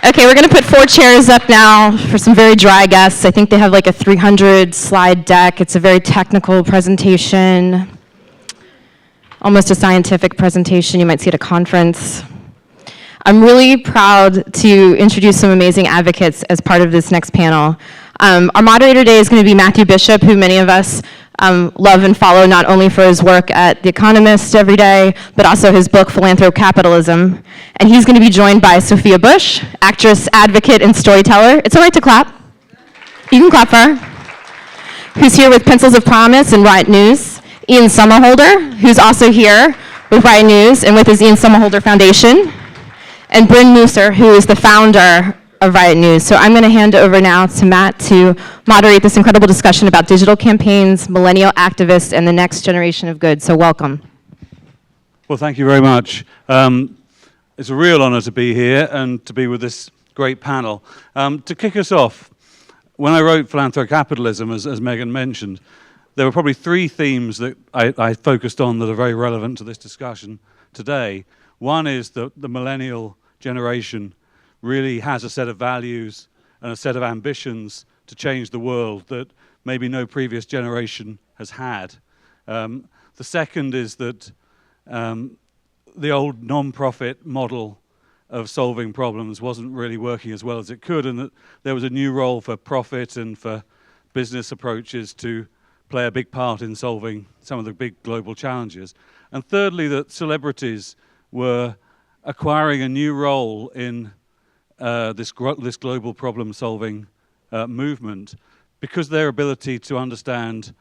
Okay, we're going to put 4 chairs up now for some very dry guests. I think they have like a 300-slide deck. It's a very technical presentation, almost a scientific presentation you might see at a conference. I'm really proud to introduce some amazing advocates as part of this next panel. Our moderator today is going to be Matthew Bishop, who many of us love and follow not only for his work at The Economist every day, but also his book, Philanthrocapitalism. And he's going to be joined by Sophia Bush, actress, advocate, and storyteller. It's all right to clap. You can clap for her. Who's here with Pencils of Promise and RYOT News. Ian Somerhalder, who's also here with RYOT News and with his Ian Somerhalder Foundation. And Bryn, who is the founder of RYOT News. So I'm going to hand over now to Matt to moderate this incredible discussion about digital campaigns, millennial activists, and the next generation of good. So welcome. Well, thank you very much. It's a real honor to be here and to be with this great panel. To kick us off, when I wrote Philanthrocapitalism, as Megan mentioned, there were probably 3 themes that I focused on that are very relevant to this discussion today. One is that the millennial generation really has a set of values and a set of ambitions to change the world that maybe no previous generation has had. The second is that the old non-profit model of solving problems wasn't really working as well as it could, and that there was a new role for profit and for business approaches to play a big part in solving some of the big global challenges. And thirdly, that celebrities were acquiring a new role in this global problem-solving movement because their ability to understand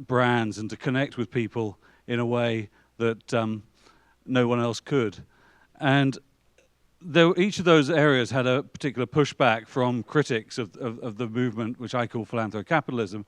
brands and to connect with people in a way that no one else could. And each of those areas had a particular pushback from critics of the movement, which I call philanthrocapitalism.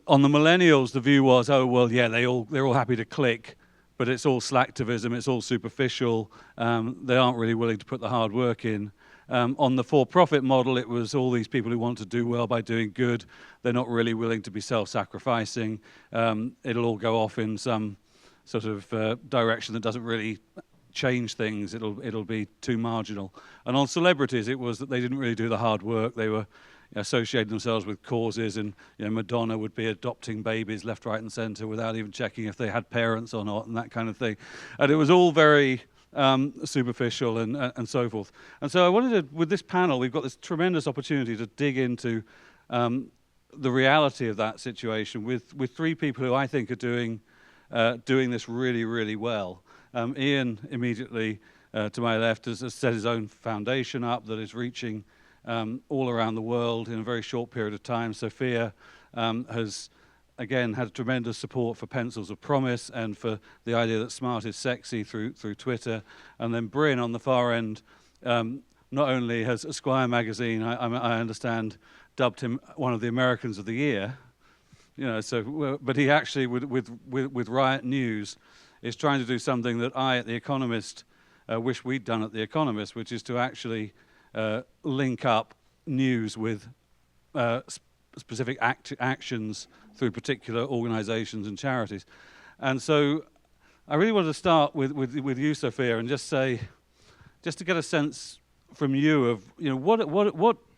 On the millennials, the view was, oh, well, yeah, they're all happy to click, but it's all slacktivism, it's all superficial, they aren't really willing to put the hard work in. On the for-profit model, it was all these people who want to do well by doing good, they're not really willing to be self-sacrificing, it'll all go off in some sort of direction that doesn't really change things, it'll be too marginal. And on celebrities, it was that they didn't really do the hard work, they were associating themselves with causes, and Madonna would be adopting babies left, right, and centre without even checking if they had parents or not, and that kind of thing. And it was all very superficial and so forth. And so I wanted to, with this panel, we've got this tremendous opportunity to dig into the reality of that situation with 3 people who I think are doing this really, really well. Ian, immediately to my left, has set his own foundation up that is reaching all around the world in a very short period of time. Sophia has, again, had tremendous support for Pencils of Promise and for the idea that smart is sexy through Twitter. And then Bryn, on the far end, not only has Esquire magazine, I understand, dubbed him one of the Americans of the Year, but he actually, with RYOT News, is trying to do something that I, at The Economist, wish we'd done at The Economist, which is to actually link up news with specific actions through particular organizations and charities. And so I really wanted to start with you, Sophia, and just to get a sense from you of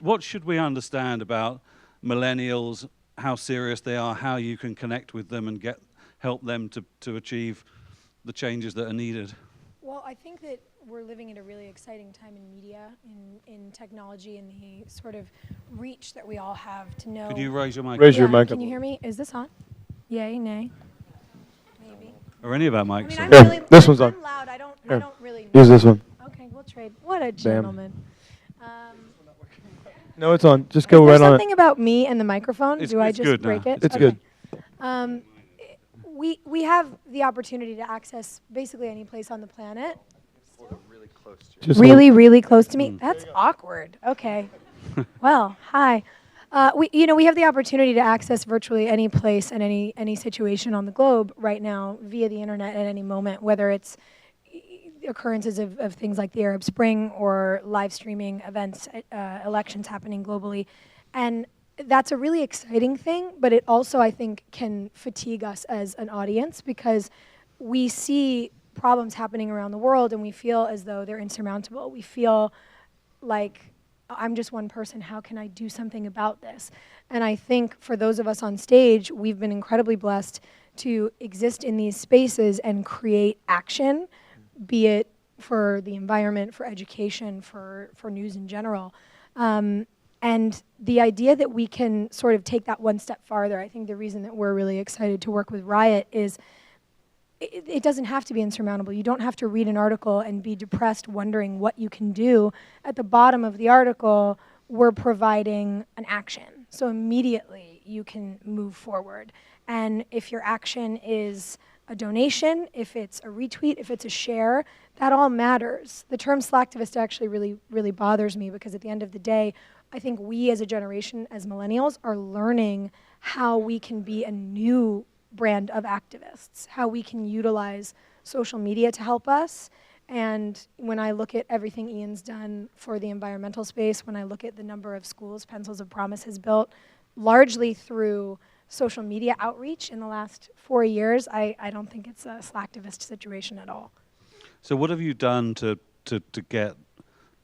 what should we understand about millennials, how serious they are, how you can connect with them and help them to achieve the changes that are needed. Well, I think that we're living at a really exciting time in media, in technology, and the sort of reach that we all have to know. Could you raise your mic? Raise your mic. Can you hear me? Is this on? Yay, nay? Maybe. Are any of our mics on? I'm really, this one's on. I'm loud. I don't really know. Use this one. Okay, we'll trade. What a gentleman. No, it's on. Just go right on it. Is there something about me and the microphone? Do I just break it? It's good. We have the opportunity to access basically any place on the planet. Really close to me? That's awkward. Okay. Well, hi. We have the opportunity to access virtually any place and any situation on the globe right now via the internet at any moment, whether it's occurrences of things like the Arab Spring or live streaming events, elections happening globally. And that's a really exciting thing, but it also, I think, can fatigue us as an audience because we see problems happening around the world and we feel as though they're insurmountable. We feel like, I'm just one person, how can I do something about this? And I think for those of us on stage, we've been incredibly blessed to exist in these spaces and create action, be it for the environment, for education, for news in general. And the idea that we can sort of take that one step farther, I think the reason that we're really excited to work with RYOT is it doesn't have to be insurmountable. You don't have to read an article and be depressed wondering what you can do. At the bottom of the article, we're providing an action. So immediately you can move forward. And if your action is a donation, if it's a retweet, if it's a share, that all matters. The term slacktivist actually really bothers me because at the end of the day, I think we as a generation, as millennials, are learning how we can be a new brand of activists, how we can utilize social media to help us. And when I look at everything Ian's done for the environmental space, when I look at the number of schools Pencils of Promise has built, largely through social media outreach in the last 4 years, I don't think it's a slacktivist situation at all. So what have you done to get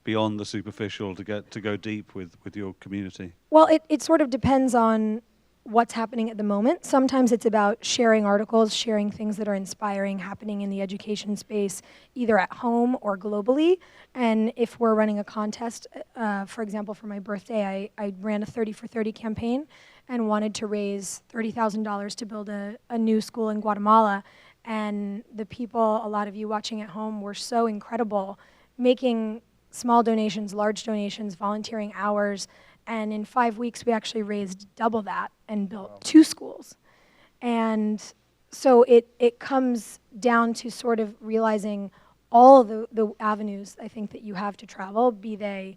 beyond the superficial, to go deep with your community? Well, it sort of depends on what's happening at the moment. Sometimes it's about sharing articles, sharing things that are inspiring, happening in the education space, either at home or globally. And if we're running a contest, for example, for my birthday, I ran a 30 for 30 campaign and wanted to raise $30,000 to build a new school in Guatemala. And the people, a lot of you watching at home, were so incredible, making small donations, large donations, volunteering hours. And in 5 weeks, we actually raised double that and built 2 schools. And so it comes down to sort of realizing all the avenues, I think, that you have to travel, be they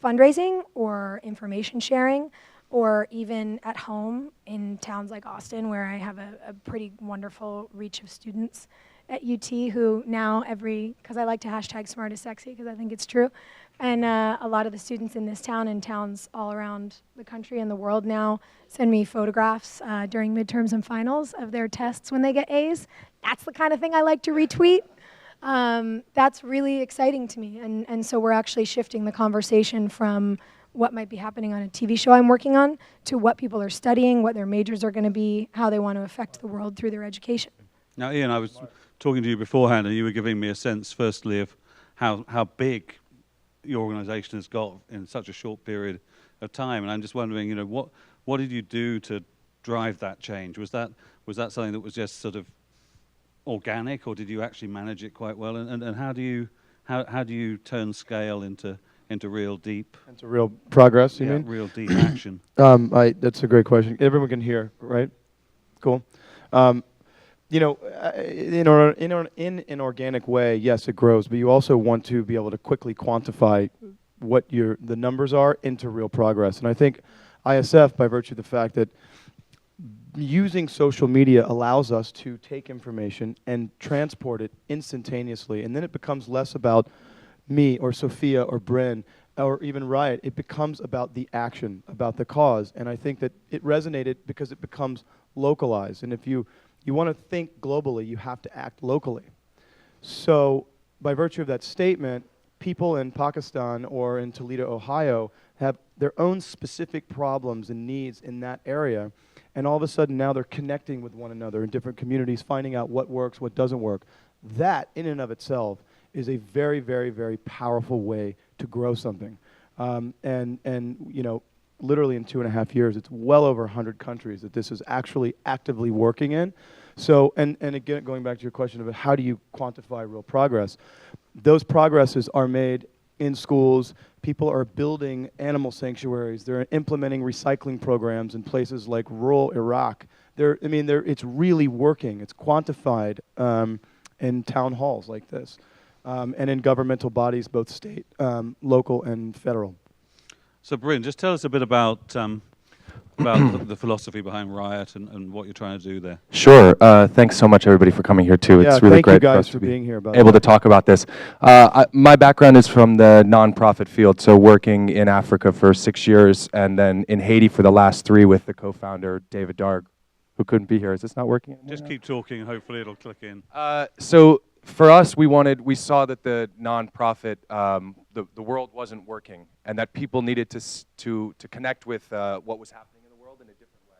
fundraising or information sharing, or even at home in towns like Austin, where I have a pretty wonderful reach of students at UT who now because I like to hashtag smart is sexy because I think it's true. And a lot of the students in this town and towns all around the country and the world now send me photographs during midterms and finals of their tests when they get A's. That's the kind of thing I like to retweet. That's really exciting to me. And so we're actually shifting the conversation from what might be happening on a TV show I'm working on to what people are studying, what their majors are going to be, how they want to affect the world through their education. Now, Ian, I was talking to you beforehand, and you were giving me a sense, firstly, of how big your organisation has got in such a short period of time. And I'm just wondering, you know, what did you do to drive that change? Was that something that was just sort of organic, or did you actually manage it quite well? And how do you turn scale into real deep? Into real progress, you mean? Real deep action. That's a great question. Everyone can hear, right? Cool. You know, in an organic way, yes, it grows, but you also want to be able to quickly quantify what the numbers are into real progress. And I think ISF, by virtue of the fact that using social media allows us to take information and transport it instantaneously, and then it becomes less about me or Sophia or Bryn or even RYOT. It becomes about the action, about the cause, and I think that it resonated because it becomes localized. And if you want to think globally, you have to act locally. So by virtue of that statement, people in Pakistan or in Toledo, Ohio, have their own specific problems and needs in that area, and all of a sudden now they're connecting with one another in different communities, finding out what works, what doesn't work. That, in and of itself, is a very, very, very powerful way to grow something. And you know, literally in 2.5 years, it's well over 100 countries that this is actually actively working in. So, and again, going back to your question about how do you quantify real progress, those progresses are made in schools. People are building animal sanctuaries. They're implementing recycling programs in places like rural Iraq. It's really working. It's quantified in town halls like this, and in governmental bodies, both state, local, and federal. So, Bryn, just tell us a bit about the philosophy behind RYOT and what you're trying to do there. Sure. Thanks so much, everybody, for coming here, too. Yeah, It's really thank great you guys for us for to be being here. able to talk about this. My background is from the nonprofit field, so working in Africa for 6 years and then in Haiti for the last 3 with the co-founder, David Darg, who couldn't be here. Is this not working anymore? Just keep talking. Hopefully it'll click in. So for us, we saw that the nonprofit the world wasn't working, and that people needed to connect with what was happening in the world in a different way.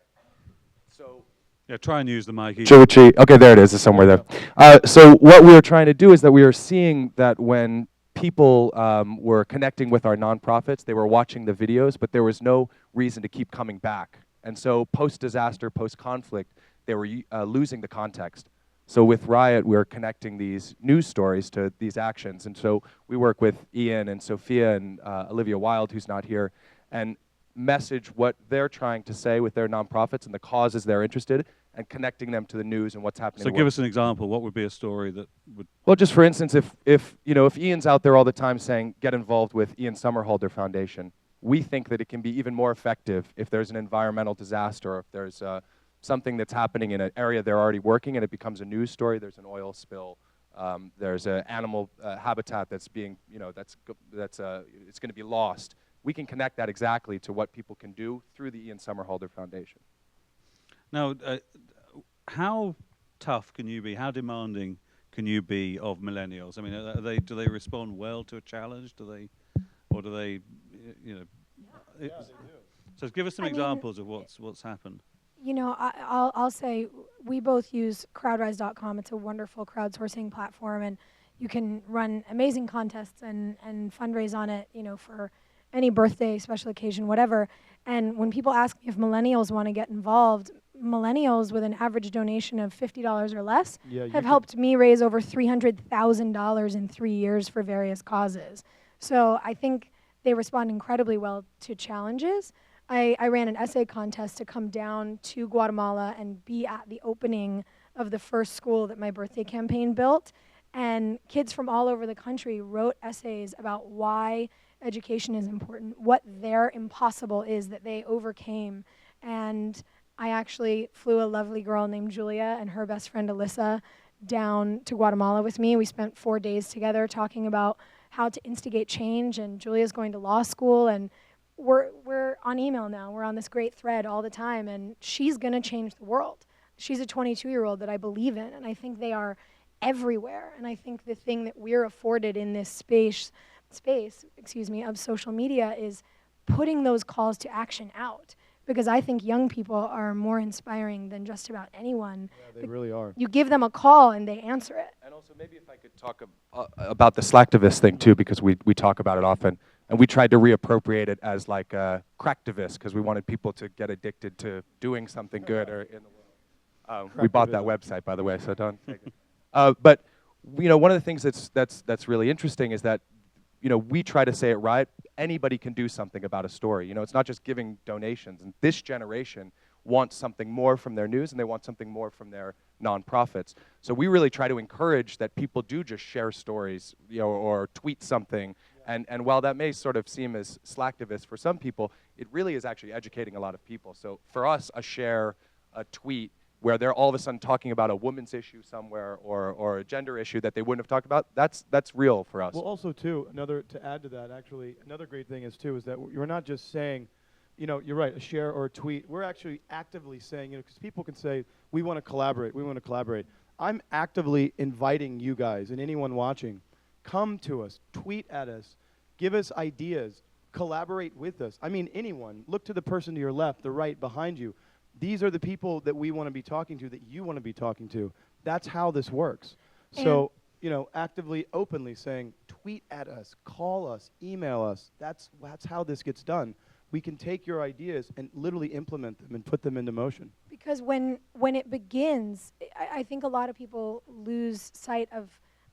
So. Yeah, try and use the mic. Okay, there it is. It's somewhere there. So what we were trying to do is that we were seeing that when people were connecting with our nonprofits, they were watching the videos, but there was no reason to keep coming back. And so post-disaster, post-conflict, they were losing the context. So with RYOT, we're connecting these news stories to these actions. And so we work with Ian and Sophia and Olivia Wilde, who's not here, and message what they're trying to say with their nonprofits and the causes they're interested in, and connecting them to the news and what's happening. So give us an example. What would be a story that would... Well, just for instance, if Ian's out there all the time saying, get involved with Ian Somerhalder Foundation, we think that it can be even more effective if there's an environmental disaster, or if there's something that's happening in an area they're already working and it becomes a news story. There's an oil spill. There's an animal habitat that's being, it's going to be lost. We can connect that exactly to what people can do through the Ian Somerhalder Foundation. Now, how tough can you be? How demanding can you be of millennials? I mean, do they respond well to a challenge? Do they, Yeah, they do. So give us some examples of what's happened. I'll say we both use crowdrise.com. It's a wonderful crowdsourcing platform, and you can run amazing contests and fundraise on it, for any birthday, special occasion, whatever. And when people ask me if millennials want to get involved, millennials with an average donation of $50 or less have helped me raise over $300,000 in 3 years for various causes. So I think they respond incredibly well to challenges. I ran an essay contest to come down to Guatemala and be at the opening of the first school that my birthday campaign built. And kids from all over the country wrote essays about why education is important, what their impossible is that they overcame. And I actually flew a lovely girl named Julia and her best friend Alyssa down to Guatemala with me. We spent 4 days together talking about how to instigate change, and Julia's going to law school, and we're on email now. We're on this great thread all the time, and she's going to change the world. She's a 22-year-old that I believe in, and I think they are everywhere. And I think the thing that we're afforded in this space, of social media is putting those calls to action out. Because I think young people are more inspiring than just about anyone. Yeah, they really are. You give them a call and they answer it. And also, maybe if I could talk about the slacktivist thing too, because we talk about it often, and we tried to reappropriate it as like cracktivist, because we wanted people to get addicted to doing something good or in the world. We bought that website, by the way, so don't take it. But one of the things that's really interesting is that we try to say at RYOT, anybody can do something about a story. It's not just giving donations. And this generation wants something more from their news, and they want something more from their nonprofits. So we really try to encourage that people do just share stories, or tweet something. And while that may sort of seem as slacktivist for some people, it really is actually educating a lot of people. So for us, a share, a tweet, where they're all of a sudden talking about a woman's issue somewhere or a gender issue that they wouldn't have talked about, that's real for us. Well, also, too, to add to that, actually, another great thing is, too, is that you're not just saying, you're right, a share or a tweet. We're actually actively saying, because people can say, we want to collaborate, we want to collaborate. I'm actively inviting you guys and anyone watching, come to us, tweet at us, give us ideas, collaborate with us. I mean, anyone. Look to the person to your left, the right, behind you. These are the people that we want to be talking to, that you want to be talking to. That's how this works. So, actively, openly saying, tweet at us, call us, email us. That's how this gets done. We can take your ideas and literally implement them and put them into motion. Because when it begins, I think a lot of people lose sight of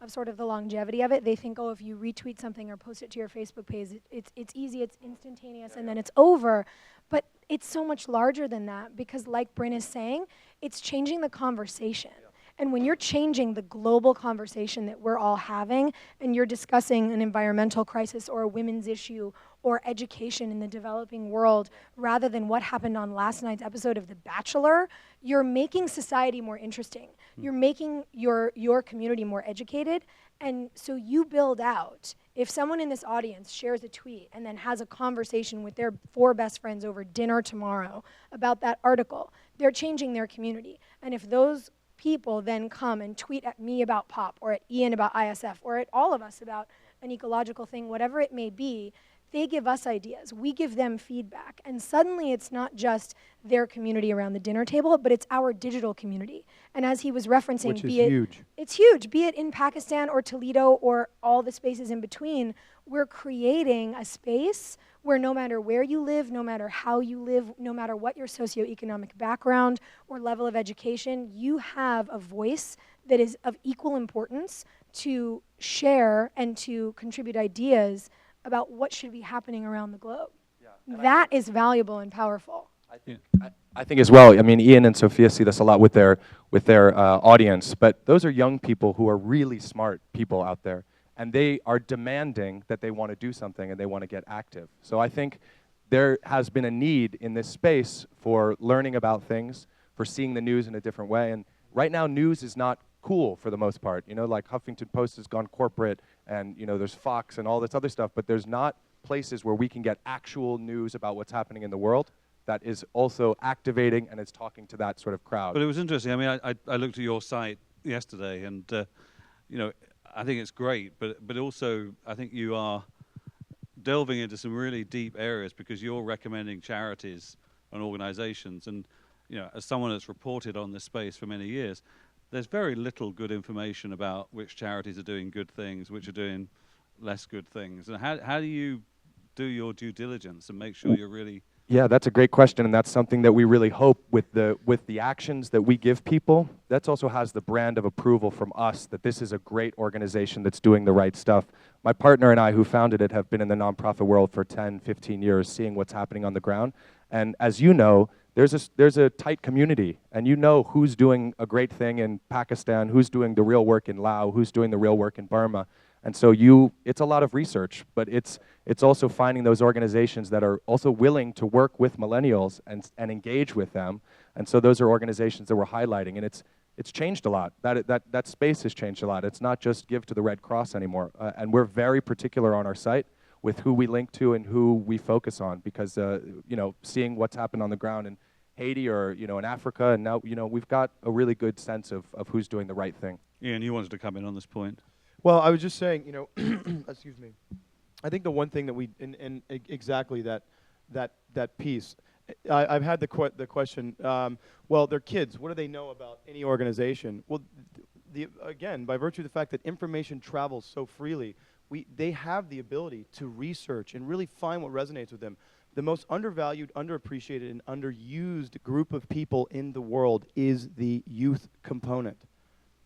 sort of the longevity of it. They think, if you retweet something or post it to your Facebook page, it's easy, it's instantaneous, and then it's over. But it's so much larger than that, because like Bryn is saying, it's changing the conversation. And when you're changing the global conversation that we're all having, and you're discussing an environmental crisis or a women's issue or education in the developing world, rather than what happened on last night's episode of The Bachelor, you're making society more interesting. You're making your community more educated. And so you build out. If someone in this audience shares a tweet and then has a conversation with their 4 best friends over dinner tomorrow about that article, they're changing their community. And if those people then come and tweet at me about POP, or at Ian about ISF, or at all of us about an ecological thing, whatever it may be, they give us ideas. We give them feedback. And suddenly it's not just their community around the dinner table, but it's our digital community. And as he was referencing, Which is huge. It's huge. Be it in Pakistan or Toledo or all the spaces in between, we're creating a space where no matter where you live, no matter how you live, no matter what your socioeconomic background or level of education, you have a voice that is of equal importance to share and to contribute ideas about what should be happening around the globe. That is valuable and powerful. I think as well. I mean, Ian and Sophia see this a lot with their audience, but those are young people who are really smart people out there, and they are demanding that they want to do something and they want to get active. So I think there has been a need in this space for learning about things, for seeing the news in a different way. And right now, news is not cool for the most part. You know, like Huffington Post has gone corporate, and you know, there's Fox and all this other stuff, but there's not places where we can get actual news about what's happening in the world that is also activating and is talking to that sort of crowd. But it was interesting. I mean, I looked at your site yesterday, and you know, I think it's great. But also, I think you are delving into some really deep areas because you're recommending charities and organisations. And you know, as someone that's reported on this space for many years, there's very little good information about which charities are doing good things, which are doing less good things. And how do you do your due diligence and make sure you're really... Yeah, that's a great question, and that's something that we really hope with the actions that we give people. That also has the brand of approval from us that this is a great organization that's doing the right stuff. My partner and I, who founded it, have been in the nonprofit world for 10, 15 years, seeing what's happening on the ground. And as you know, there's a tight community, and you know who's doing a great thing in Pakistan, who's doing the real work in Laos, who's doing the real work in Burma. And so it's a lot of research, but it's also finding those organizations that are also willing to work with millennials and engage with them. And so those are organizations that we're highlighting, and it's changed a lot. That space has changed a lot. It's not just give to the Red Cross anymore. And we're very particular on our site with who we link to and who we focus on, because you know, seeing what's happened on the ground in Haiti or you know, in Africa, and now you know, we've got a really good sense of who's doing the right thing. Ian, you wanted to come in on this point. Well, I was just saying, you know, excuse me. I think the one thing that we, and exactly that piece, I've had the question. Well, they're kids. What do they know about any organization? Well, again, by virtue of the fact that information travels so freely, they have the ability to research and really find what resonates with them. The most undervalued, underappreciated, and underused group of people in the world is the youth component.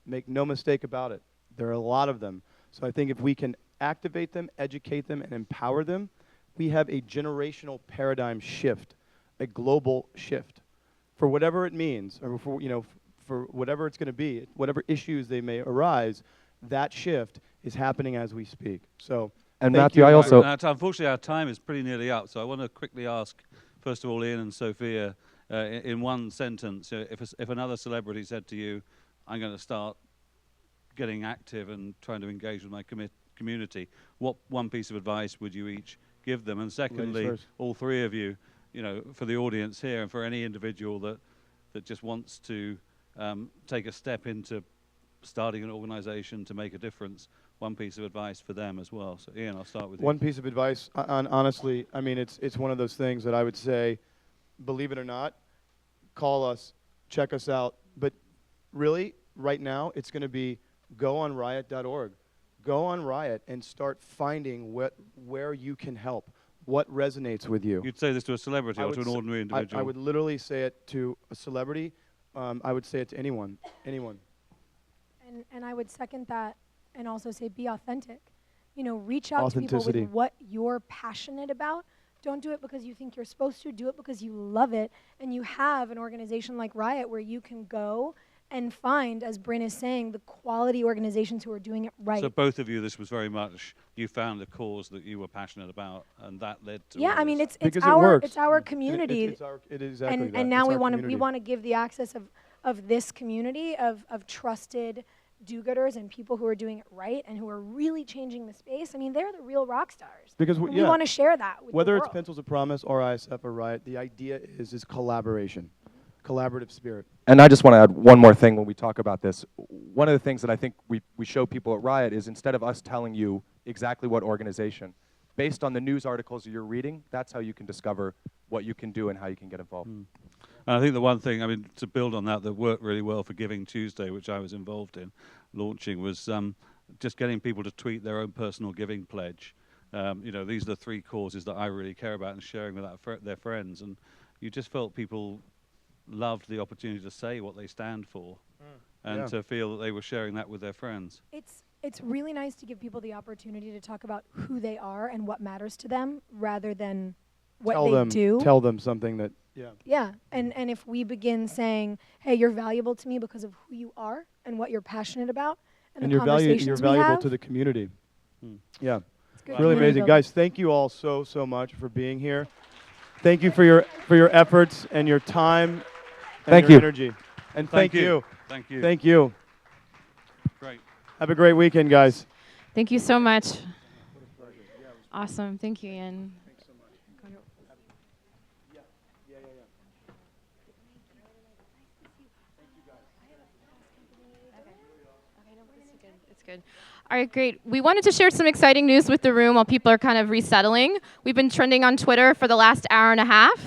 Make no mistake about it. There are a lot of them. So I think if we can activate them, educate them, and empower them, we have a generational paradigm shift, a global shift, for whatever it means, or for, you know, for whatever it's going to be, whatever issues they may arise. That shift is happening as we speak. So, and Matthew, I also unfortunately our time is pretty nearly up. So I want to quickly ask, first of all, Ian and Sophia, in one sentence, if another celebrity said to you, "I'm going to start getting active and trying to engage with my community," what one piece of advice would you each give them? And secondly, all three of you, you know, for the audience here and for any individual that just wants to take a step into starting an organization to make a difference, one piece of advice for them as well. So Ian, I'll start with you. One piece of advice, honestly, I mean, it's one of those things that I would say, believe it or not, call us, check us out. But really, right now, it's going to be go on RYOT.org. Go on RYOT and start finding where you can help, what resonates with you. You'd say this to a celebrity or to an ordinary individual? I would literally say it to a celebrity. I would say it to anyone. And I would second that and also say be authentic. You know, reach out to people with what you're passionate about. Don't do it because you think you're supposed to. Do it because you love it. And you have an organization like RYOT where you can go and find, as Bryn is saying, the quality organizations who are doing it right. So both of you, this was very much, you found a cause that you were passionate about, and that led to... Yeah, I mean, it's our community. It is exactly that. And now we want to give the access of this community of trusted do-gooders and people who are doing it right and who are really changing the space. I mean, they're the real rock stars. Because we want to share that with whether the it's world. Pencils of Promise or ISF or RYOT, the idea is collaboration, collaborative spirit. And I just want to add one more thing when we talk about this. One of the things that I think we show people at RYOT is instead of us telling you exactly what organization, based on the news articles you're reading, that's how you can discover what you can do and how you can get involved. And I think the one thing, I mean, to build on that worked really well for Giving Tuesday, which I was involved in launching, was just getting people to tweet their own personal giving pledge. You know, these are the 3 causes that I really care about, and sharing with their friends. And you just felt people loved the opportunity to say what they stand for, and to feel that they were sharing that with their friends. It's really nice to give people the opportunity to talk about who they are and what matters to them, rather than what they do. Tell them something that, Yeah, and if we begin saying, hey, you're valuable to me because of who you are and what you're passionate about, and the you're conversations valuable we to the community. Yeah, it's good really community amazing. building. Guys, thank you all so much for being here. Thank you for your efforts and your time and Thank your you. energy. And thank you. Thank you. Thank you. Great. Have a great weekend, guys. Thank you so much. Awesome. Thank you, Ian. It's good. All right, great. We wanted to share some exciting news with the room while people are kind of resettling. We've been trending on Twitter for the last hour and a half.